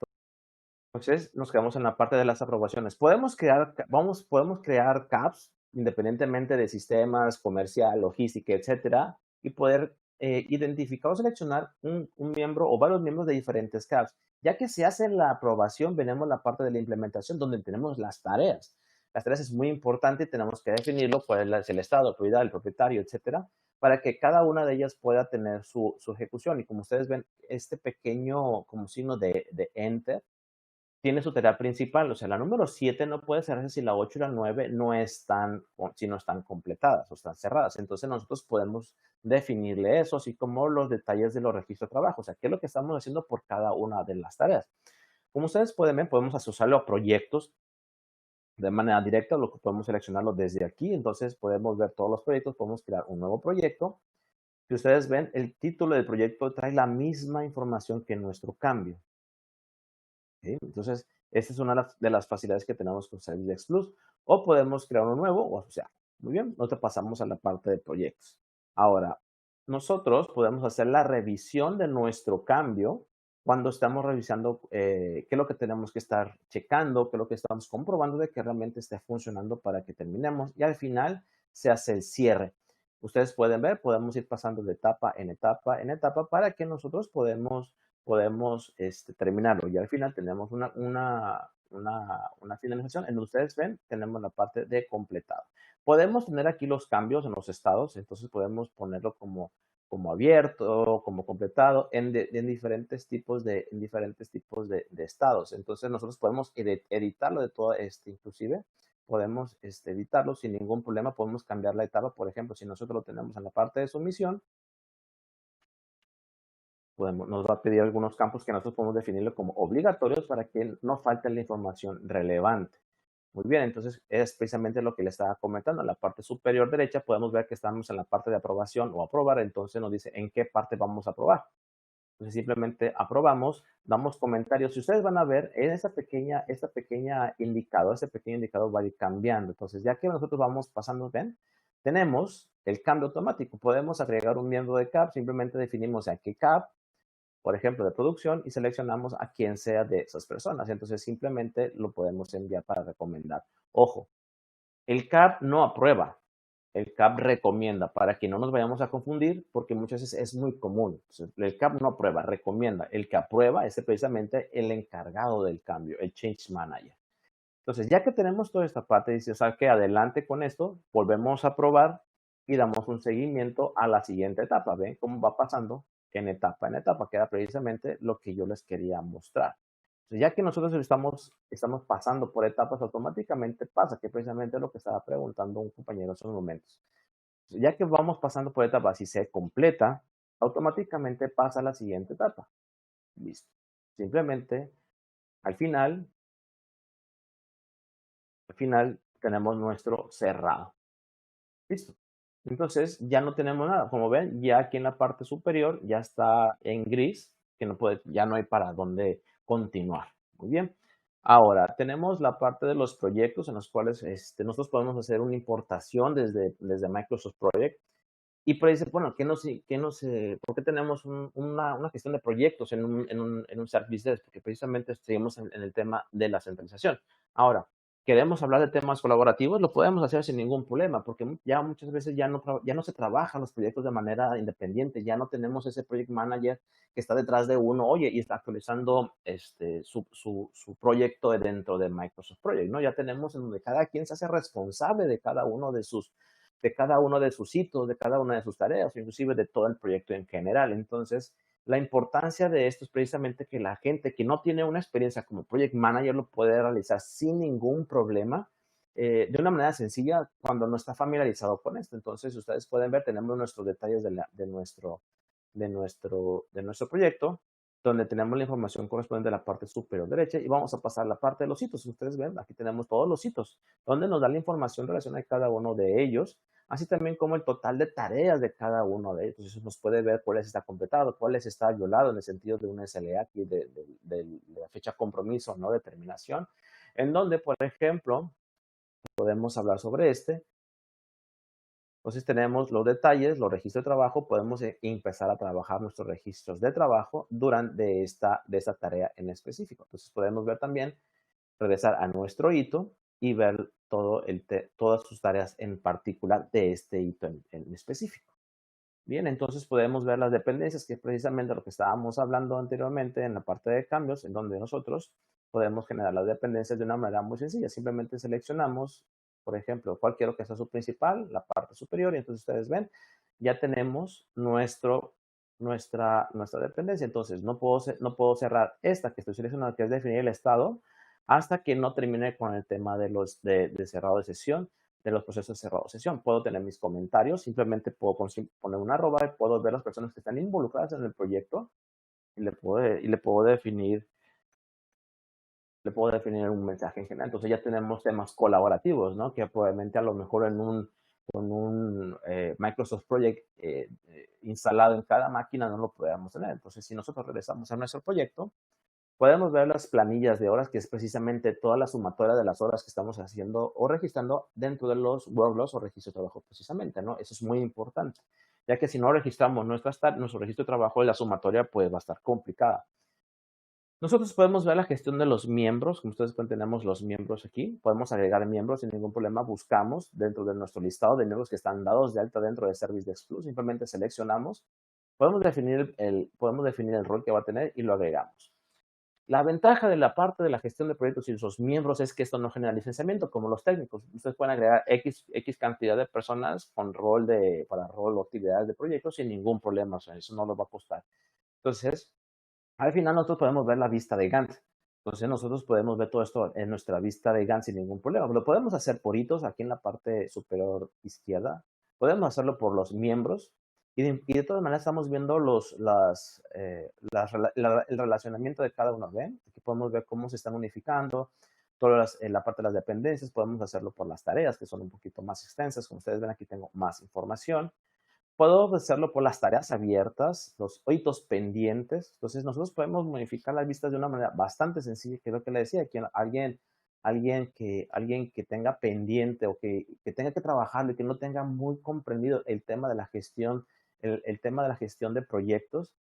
Entonces, nos quedamos en la parte de las aprobaciones. Podemos crear CAPs independientemente de sistemas, comercial, logística, etcétera, y poder identificar o seleccionar un miembro o varios miembros de diferentes CAPs. Ya que se hace la aprobación, venimos la parte de la implementación donde tenemos las tareas. Las tareas es muy importante y tenemos que definirlo, cuál es el estado, la prioridad, el propietario, etcétera, para que cada una de ellas pueda tener su ejecución. Y como ustedes ven, este pequeño como signo de Enter tiene su tarea principal, o sea, la número 7 no puede cerrarse si la 8 y la 9 si no están completadas o están cerradas. Entonces nosotros podemos definirle eso, así como los detalles de los registros de trabajo, o sea, qué es lo que estamos haciendo por cada una de las tareas. Como ustedes pueden ver, podemos asociarlo a proyectos de manera directa, lo que podemos seleccionarlo desde aquí, entonces podemos ver todos los proyectos, podemos crear un nuevo proyecto. Si ustedes ven, el título del proyecto trae la misma información que nuestro cambio. ¿Sí? Entonces, esta es una de las facilidades que tenemos con ServiceX Plus. O podemos crear uno nuevo o asociar. Muy bien, nosotros pasamos a la parte de proyectos. Ahora, nosotros podemos hacer la revisión de nuestro cambio cuando estamos revisando qué es lo que tenemos que estar checando, qué es lo que estamos comprobando de que realmente esté funcionando para que terminemos. Y al final se hace el cierre. Ustedes pueden ver, podemos ir pasando de etapa en etapa en etapa para que nosotros podemos terminarlo. Y al final tenemos una finalización. En ustedes ven, tenemos la parte de completado. Podemos tener aquí los cambios en los estados, entonces podemos ponerlo como abierto, como completado, en diferentes tipos de estados. Entonces nosotros podemos editarlo de todo inclusive podemos editarlo sin ningún problema, podemos cambiar la etapa. Por ejemplo, si nosotros lo tenemos en la parte de sumisión, nos va a pedir algunos campos que nosotros podemos definirlo como obligatorios para que no falte la información relevante. Muy bien, entonces es precisamente lo que le estaba comentando. En la parte superior derecha podemos ver que estamos en la parte de aprobación o aprobar, entonces nos dice en qué parte vamos a aprobar. Entonces simplemente aprobamos, damos comentarios. Si ustedes van a ver, en ese pequeño indicador va a ir cambiando. Entonces ya que nosotros vamos pasando, ven, tenemos el cambio automático. Podemos agregar un miembro de CAP, simplemente definimos a qué CAP, por ejemplo, de producción, y seleccionamos a quien sea de esas personas. Entonces, simplemente lo podemos enviar para recomendar. Ojo, el CAP no aprueba, el CAP recomienda, para que no nos vayamos a confundir, porque muchas veces es muy común. Entonces, el CAP no aprueba, recomienda. El que aprueba es precisamente el encargado del cambio, el Change Manager. Entonces, ya que tenemos toda esta parte, dice, o sea, que adelante con esto, volvemos a probar y damos un seguimiento a la siguiente etapa. ¿Ven cómo va pasando en etapa, que era precisamente lo que yo les quería mostrar? Entonces, ya que nosotros estamos pasando por etapas, automáticamente pasa, que precisamente lo que estaba preguntando un compañero hace unos momentos. Entonces, ya que vamos pasando por etapas y se completa, automáticamente pasa a la siguiente etapa. Listo. Simplemente, al final tenemos nuestro cerrado. Listo. Entonces ya no tenemos nada. Como ven, ya aquí en la parte superior ya está en gris, que ya no hay para dónde continuar. Muy bien. Ahora, tenemos la parte de los proyectos en los cuales nosotros podemos hacer una importación desde Microsoft Project. Y por ahí dice, bueno, ¿por qué tenemos una gestión de proyectos en un Service Desk? Porque precisamente seguimos en el tema de la centralización. Ahora, queremos hablar de temas colaborativos, lo podemos hacer sin ningún problema, porque ya muchas veces ya no se trabajan los proyectos de manera independiente, ya no tenemos ese project manager que está detrás de uno, oye, y está actualizando su proyecto dentro de Microsoft Project, ¿no? Ya tenemos en donde cada quien se hace responsable de cada uno de sus hitos, de cada una de sus tareas, inclusive de todo el proyecto en general. Entonces, la importancia de esto es precisamente que la gente que no tiene una experiencia como project manager lo puede realizar sin ningún problema, de una manera sencilla cuando no está familiarizado con esto. Entonces, ustedes pueden ver, tenemos nuestros detalles de nuestro proyecto, donde tenemos la información correspondiente a la parte superior derecha y vamos a pasar a la parte de los hitos. Ustedes ven, aquí tenemos todos los hitos, donde nos da la información relacionada a cada uno de ellos, así también como el total de tareas de cada uno de ellos. Entonces nos puede ver cuáles está completado, cuáles está violado en el sentido de una SLA aquí, de la fecha compromiso, no determinación, en donde, por ejemplo, podemos hablar sobre Entonces tenemos los detalles, los registros de trabajo, podemos empezar a trabajar nuestros registros de trabajo durante esta tarea en específico. Entonces podemos ver también, regresar a nuestro hito y ver todas sus tareas en particular de este hito en específico. Bien, entonces podemos ver las dependencias, que es precisamente lo que estábamos hablando anteriormente en la parte de cambios, en donde nosotros podemos generar las dependencias de una manera muy sencilla. Simplemente seleccionamos, por ejemplo, cuál quiero que sea su principal, la parte superior, y entonces ustedes ven, ya tenemos nuestra dependencia. Entonces, no puedo cerrar esta que estoy seleccionando, que es definir el estado, hasta que no termine con el tema de cerrado de sesión, de los procesos de cerrado de sesión. Puedo tener mis comentarios, simplemente puedo poner una arroba y puedo ver las personas que están involucradas en el proyecto y le puedo definir un mensaje en general. Entonces ya tenemos temas colaborativos, ¿no? Que probablemente a lo mejor con un Microsoft Project instalado en cada máquina no lo podamos tener. Entonces, si nosotros regresamos a nuestro proyecto, podemos ver las planillas de horas, que es precisamente toda la sumatoria de las horas que estamos haciendo o registrando dentro de los workloads o registros de trabajo precisamente, ¿no? Eso es muy importante, ya que si no registramos nuestro registro de trabajo, la sumatoria pues va a estar complicada. Nosotros podemos ver la gestión de los miembros, como ustedes pueden, tenemos los miembros aquí, podemos agregar miembros sin ningún problema, buscamos dentro de nuestro listado de miembros que están dados de alta dentro de Service Desk Plus, simplemente seleccionamos, podemos definir el rol que va a tener y lo agregamos. La ventaja de la parte de la gestión de proyectos y sus miembros es que esto no genera licenciamiento, como los técnicos. Ustedes pueden agregar X cantidad de personas con para rol o actividades de proyectos sin ningún problema, o sea, eso no nos va a costar. Entonces, al final nosotros podemos ver la vista de Gantt. Entonces nosotros podemos ver todo esto en nuestra vista de Gantt sin ningún problema. Lo podemos hacer por hitos aquí en la parte superior izquierda. Podemos hacerlo por los miembros. Y de todas maneras estamos viendo el relacionamiento de cada uno. ¿Ven? Aquí podemos ver cómo se están unificando. La parte de las dependencias. Podemos hacerlo por las tareas, que son un poquito más extensas. Como ustedes ven, aquí tengo más información. Puedo hacerlo por las tareas abiertas, los hitos pendientes. Entonces, nosotros podemos modificar las vistas de una manera bastante sencilla, que es lo que le decía, que alguien que tenga pendiente o que tenga que trabajar y que no tenga muy comprendido el tema de la gestión, el tema de la gestión de proyectos,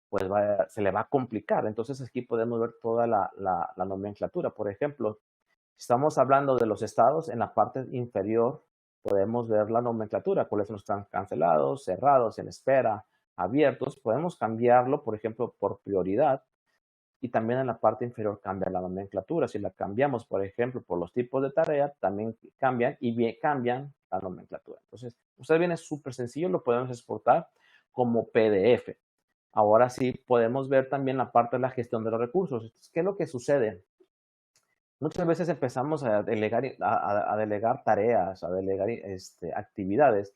pues se le va a complicar. Entonces, aquí podemos ver toda la nomenclatura. Por ejemplo, si estamos hablando de los estados, en la parte inferior podemos ver la nomenclatura, cuáles están cancelados, cerrados, en espera, abiertos. Podemos cambiarlo, por ejemplo, por prioridad. Y también en la parte inferior cambia la nomenclatura. Si la cambiamos, por ejemplo, por los tipos de tarea, también cambian y bien cambian la nomenclatura. Entonces, ustedes ven, es súper sencillo, lo podemos exportar como PDF. Ahora sí podemos ver también la parte de la gestión de los recursos. Entonces, ¿qué es lo que sucede? Muchas veces empezamos a delegar tareas, a delegar actividades,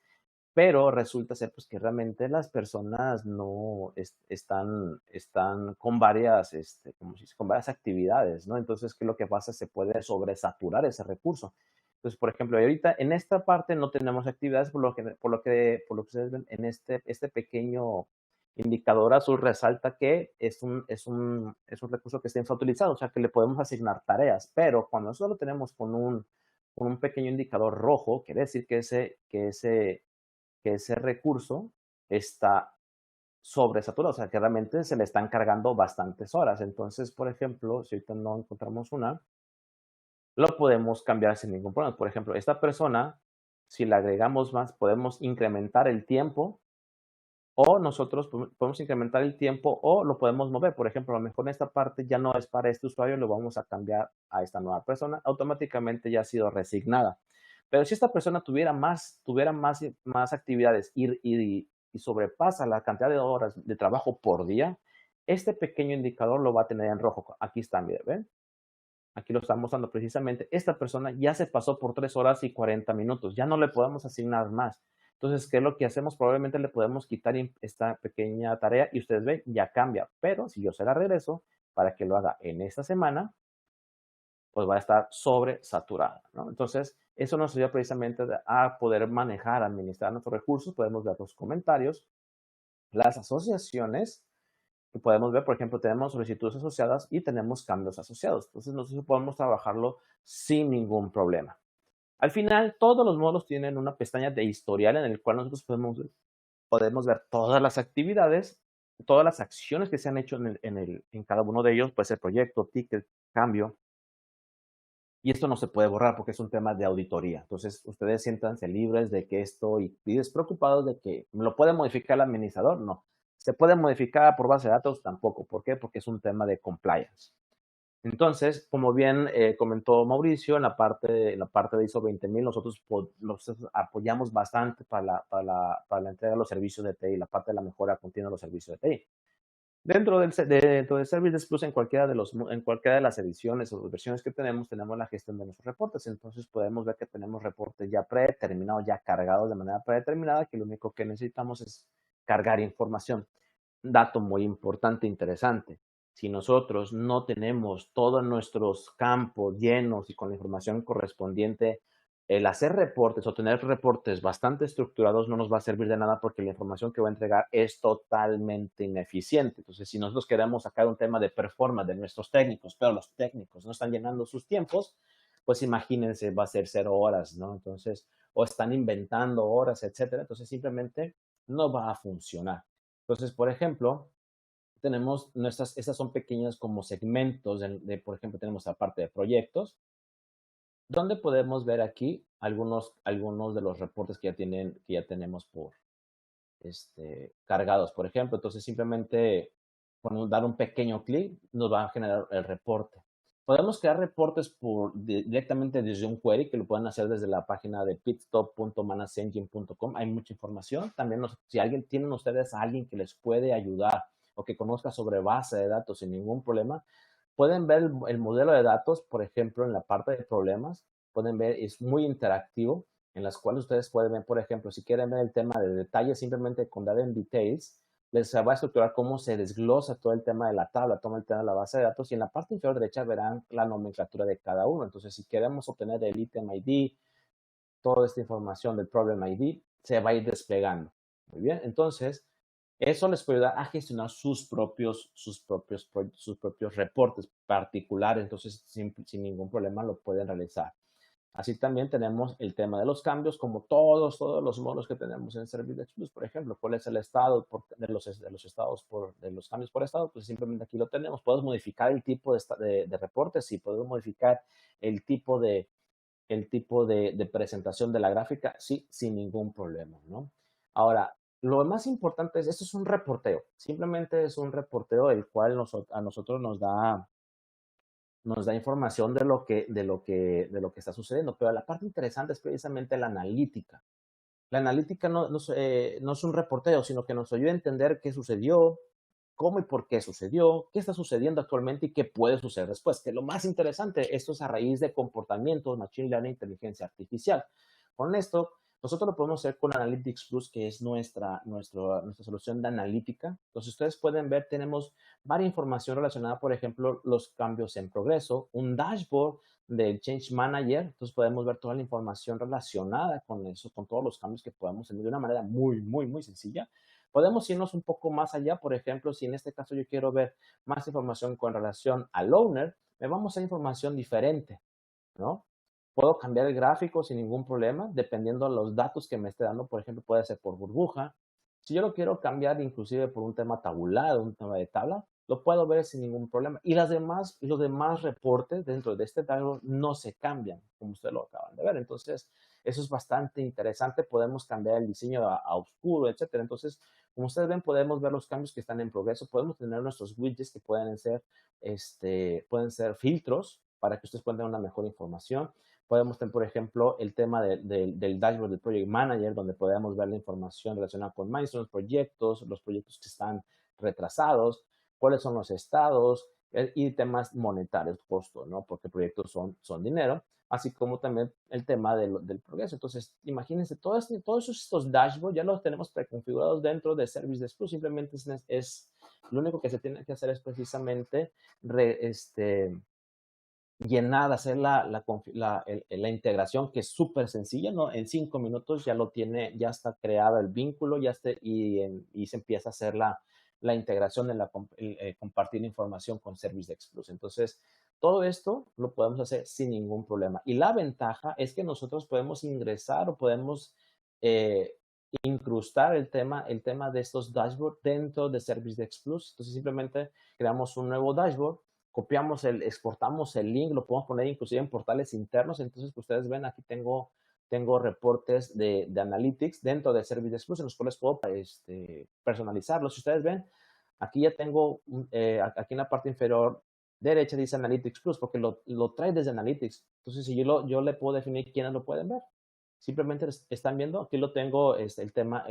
pero resulta ser pues que realmente las personas no están con varias, con varias actividades, ¿no? Entonces, ¿qué es lo que pasa? Se puede sobresaturar ese recurso. Entonces, por ejemplo, ahorita en esta parte no tenemos actividades, por lo que ustedes ven en este pequeño indicador azul resalta que es un recurso que está infrautilizado, o sea que le podemos asignar tareas, pero cuando eso lo tenemos con un pequeño indicador rojo, quiere decir que ese recurso está sobresaturado, o sea que realmente se le están cargando bastantes horas. Entonces, por ejemplo, si ahorita no encontramos una, lo podemos cambiar sin ningún problema. Por ejemplo, esta persona, si le agregamos más, podemos incrementar el tiempo o nosotros podemos incrementar el tiempo o lo podemos mover. Por ejemplo, a lo mejor en esta parte ya no es para este usuario, lo vamos a cambiar a esta nueva persona, automáticamente ya ha sido resignada. Pero si esta persona tuviera más actividades y sobrepasa la cantidad de horas de trabajo por día, este pequeño indicador lo va a tener en rojo. Aquí está, mire, ¿ven? Aquí lo estamos mostrando precisamente. Esta persona ya se pasó por 3 horas y 40 minutos. Ya no le podemos asignar más. Entonces, ¿qué es lo que hacemos? Probablemente le podemos quitar esta pequeña tarea y ustedes ven, ya cambia. Pero si yo se la regreso para que lo haga en esta semana, pues va a estar sobresaturada, ¿no? Entonces, eso nos ayuda precisamente a poder manejar, administrar nuestros recursos. Podemos ver los comentarios, las asociaciones, que podemos ver, por ejemplo, tenemos solicitudes asociadas y tenemos cambios asociados. Entonces, nosotros podemos trabajarlo sin ningún problema. Al final, todos los módulos tienen una pestaña de historial en el cual nosotros podemos ver todas las actividades, todas las acciones que se han hecho en cada uno de ellos, puede ser proyecto, ticket, cambio. Y esto no se puede borrar porque es un tema de auditoría. Entonces, ustedes siéntanse libres de que esto y despreocupados de que lo puede modificar el administrador. No. ¿Se puede modificar por base de datos? Tampoco. ¿Por qué? Porque es un tema de compliance. Entonces, como bien comentó Mauricio, en la parte de ISO 20000, nosotros apoyamos bastante para la entrega de los servicios de TI, la parte de la mejora continua de los servicios de TI. Dentro del Service Desk Plus, en cualquiera de las ediciones o versiones que tenemos la gestión de nuestros reportes. Entonces, podemos ver que tenemos reportes ya predeterminados, ya cargados de manera predeterminada, que lo único que necesitamos es cargar información. Un dato muy importante e interesante. Si nosotros no tenemos todos nuestros campos llenos y con la información correspondiente, el hacer reportes o tener reportes bastante estructurados no nos va a servir de nada porque la información que va a entregar es totalmente ineficiente. Entonces, si nosotros queremos sacar un tema de performance de nuestros técnicos, pero los técnicos no están llenando sus tiempos, pues imagínense, va a ser 0 horas, ¿no? Entonces, o están inventando horas, etcétera. Entonces, simplemente no va a funcionar. Entonces, por ejemplo, tenemos estas son pequeñas como segmentos por ejemplo, tenemos la parte de proyectos, donde podemos ver aquí algunos de los reportes que ya tenemos cargados, por ejemplo. Entonces, simplemente con dar un pequeño clic nos va a generar el reporte. Podemos crear reportes directamente desde un query, que lo pueden hacer desde la página de pitstop.manasengine.com. Hay mucha información. También, si tienen ustedes a alguien que les puede ayudar o que conozca sobre base de datos sin ningún problema, pueden ver el modelo de datos, por ejemplo, en la parte de problemas. Pueden ver, es muy interactivo, en las cuales ustedes pueden ver, por ejemplo, si quieren ver el tema de detalles, simplemente con dar en details, les va a estructurar cómo se desglosa todo el tema de la tabla, todo el tema de la base de datos, y en la parte inferior derecha verán la nomenclatura de cada uno. Entonces, si queremos obtener el item ID, toda esta información del problem ID, se va a ir desplegando. Muy bien, entonces, eso les puede ayudar a gestionar sus propios reportes particulares. Entonces, sin ningún problema lo pueden realizar. Así también tenemos el tema de los cambios, como todos los módulos que tenemos en Service Desk Plus. Por ejemplo, cuál es el estado de los cambios por estado, pues simplemente aquí lo tenemos. Podemos modificar el tipo de reportes y podemos modificar el tipo de presentación de la gráfica, sí, sin ningún problema, ¿no? Ahora, lo más importante esto es un reporteo. Simplemente es un reporteo el cual a nosotros nos da información de lo que está sucediendo. Pero la parte interesante es precisamente la analítica. La analítica no es un reporteo, sino que nos ayuda a entender qué sucedió, cómo y por qué sucedió, qué está sucediendo actualmente y qué puede suceder después. Que lo más interesante, esto es a raíz de comportamientos, machine learning, inteligencia artificial. Con esto, nosotros lo podemos hacer con Analytics Plus, que es nuestra solución de analítica. Entonces, ustedes pueden ver, tenemos varias información relacionada, por ejemplo, los cambios en progreso, un dashboard del Change Manager. Entonces, podemos ver toda la información relacionada con eso, con todos los cambios que podemos tener de una manera muy, muy, muy sencilla. Podemos irnos un poco más allá, por ejemplo, si en este caso yo quiero ver más información con relación al owner, me vamos a información diferente, ¿no? Puedo cambiar el gráfico sin ningún problema, dependiendo de los datos que me esté dando. Por ejemplo, puede ser por burbuja. Si yo lo quiero cambiar inclusive por un tema tabulado, un tema de tabla, lo puedo ver sin ningún problema. Y los demás reportes dentro de este tablo no se cambian, como ustedes lo acaban de ver. Entonces, eso es bastante interesante. Podemos cambiar el diseño a oscuro, etcétera. Entonces, como ustedes ven, podemos ver los cambios que están en progreso. Podemos tener nuestros widgets que pueden ser filtros para que ustedes puedan tener una mejor información. Podemos tener, por ejemplo, el tema del dashboard del Project Manager, donde podemos ver la información relacionada con milestones, los proyectos que están retrasados, cuáles son los estados y temas monetarios, costos, ¿no? Porque proyectos son dinero, así como también el tema del progreso. Entonces, imagínense, todos estos dashboards ya los tenemos preconfigurados dentro de Service Desk Plus. Simplemente lo único que se tiene que hacer es precisamente llenar, hacer la integración, que es súper sencilla, ¿no? En 5 minutos ya está creado el vínculo, y se empieza a hacer la integración de compartir información con Service Desk Plus. Entonces, todo esto lo podemos hacer sin ningún problema. Y la ventaja es que nosotros podemos ingresar o podemos incrustar el tema de estos dashboards dentro de Service Desk Plus. Entonces, simplemente creamos un nuevo dashboard, exportamos el link, lo podemos poner inclusive en portales internos. Entonces, pues ustedes ven, aquí tengo reportes de Analytics dentro de Service Desk Plus, en los cuales puedo personalizarlos. Si ustedes ven, aquí ya tengo, aquí en la parte inferior derecha dice Analytics Plus, porque lo trae desde Analytics. Entonces, si yo le puedo definir quiénes lo pueden ver. Simplemente están viendo, aquí lo tengo, el tema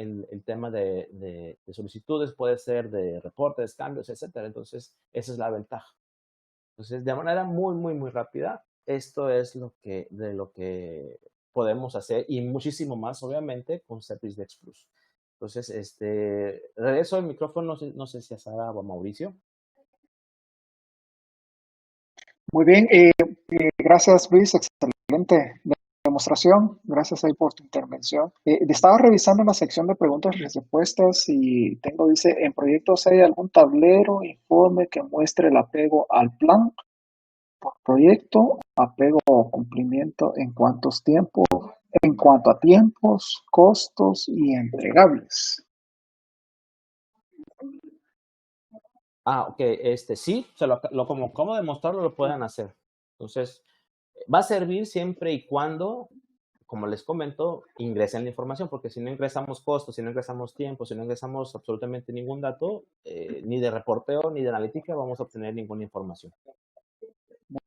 de solicitudes, puede ser de reportes, cambios, etcétera. Entonces, esa es la ventaja. Entonces, de manera muy, muy, muy rápida, esto es lo que podemos hacer, y muchísimo más, obviamente, con Service Desk Plus. Entonces, regreso el micrófono, no sé si a Sara o a Mauricio. Muy bien, gracias Luis, excelente demostración, gracias ahí por tu intervención. Estaba revisando la sección de preguntas y respuestas y dice, en proyectos hay algún tablero, informe que muestre el apego al plan por proyecto, apego o cumplimiento en cuanto a tiempos, costos y entregables. Ok, sí, como demostrarlo lo pueden hacer. Entonces, va a servir siempre y cuando, como les comento, ingresen la información, porque si no ingresamos costos, si no ingresamos tiempo, si no ingresamos absolutamente ningún dato, ni de reporteo ni de analítica, vamos a obtener ninguna información.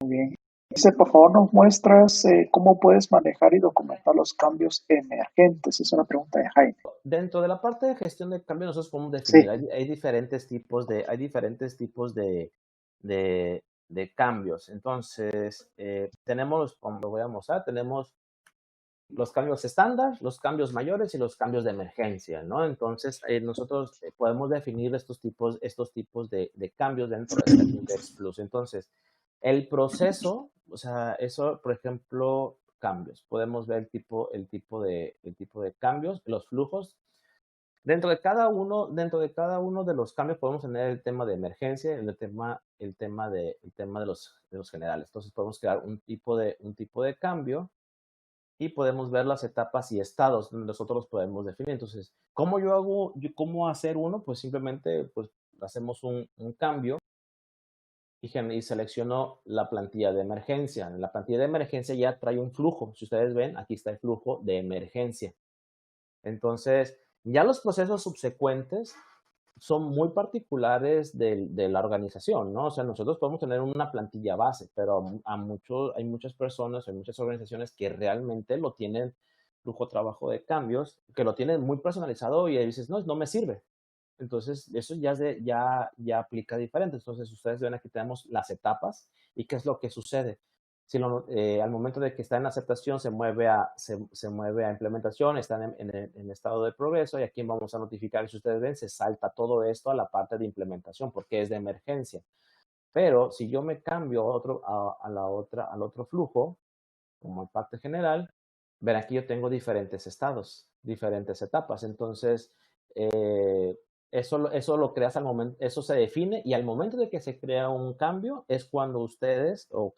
Muy bien. Dice, por favor, nos muestras cómo puedes manejar y documentar los cambios emergentes. Es una pregunta de Jaime. Dentro de la parte de gestión de cambios, nosotros podemos definir, Sí. hay diferentes tipos de cambios. Entonces, tenemos, como lo voy a mostrar, tenemos los cambios estándar, los cambios mayores y los cambios de emergencia, ¿no? Entonces, nosotros podemos definir estos tipos de cambios dentro de Service Desk Plus. Entonces, el proceso, o sea, eso, por ejemplo, cambios. Podemos ver el tipo de cambios, los flujos. Dentro de cada uno de los cambios podemos tener el tema de emergencia, el tema de los generales. Entonces, podemos crear un tipo de cambio y podemos ver las etapas y estados donde nosotros los podemos definir. Entonces, ¿cómo hacer uno? Pues simplemente pues, hacemos un cambio y selecciono la plantilla de emergencia. La plantilla de emergencia ya trae un flujo. Si ustedes ven, aquí está el flujo de emergencia. Entonces, ya los procesos subsecuentes son muy particulares de la organización, ¿no? O sea, nosotros podemos tener una plantilla base, pero hay muchas personas, hay muchas organizaciones que realmente lo tienen, flujo trabajo de cambios, que lo tienen muy personalizado y dices, no me sirve. Entonces, eso ya aplica diferente. Entonces, ustedes ven aquí tenemos las etapas y qué es lo que sucede. Si al momento de que está en aceptación, se mueve a implementación, están en estado de progreso, y aquí vamos a notificar. Si ustedes ven, se salta todo esto a la parte de implementación porque es de emergencia. Pero si yo me cambio al otro flujo, como en parte general, ven aquí yo tengo diferentes estados, diferentes etapas. Entonces, Eso lo creas al momento, eso se define, y al momento de que se crea un cambio es cuando ustedes o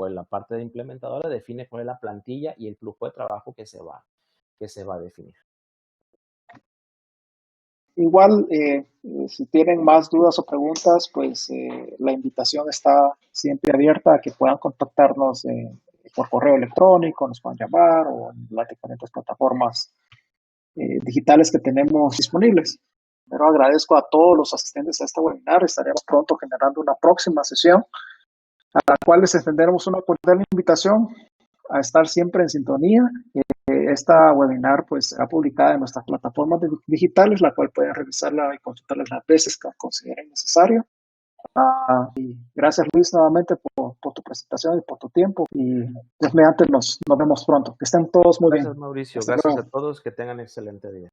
en la parte de implementadora define cuál es la plantilla y el flujo de trabajo que se va a definir. Igual, si tienen más dudas o preguntas, pues la invitación está siempre abierta a que puedan contactarnos por correo electrónico, nos puedan llamar o en las diferentes plataformas digitales que tenemos disponibles. Pero agradezco a todos los asistentes a este webinar. Estaremos pronto generando una próxima sesión a la cual les extenderemos una cordial invitación a estar siempre en sintonía. Esta webinar pues será publicada en nuestras plataformas digitales, la cual pueden revisarla y consultarla las veces que consideren necesario. Y gracias, Luis, nuevamente por tu presentación y por tu tiempo. Y Dios mediante nos vemos pronto. Que estén todos muy bien. Gracias, Mauricio. Gracias a todos. Que tengan excelente día.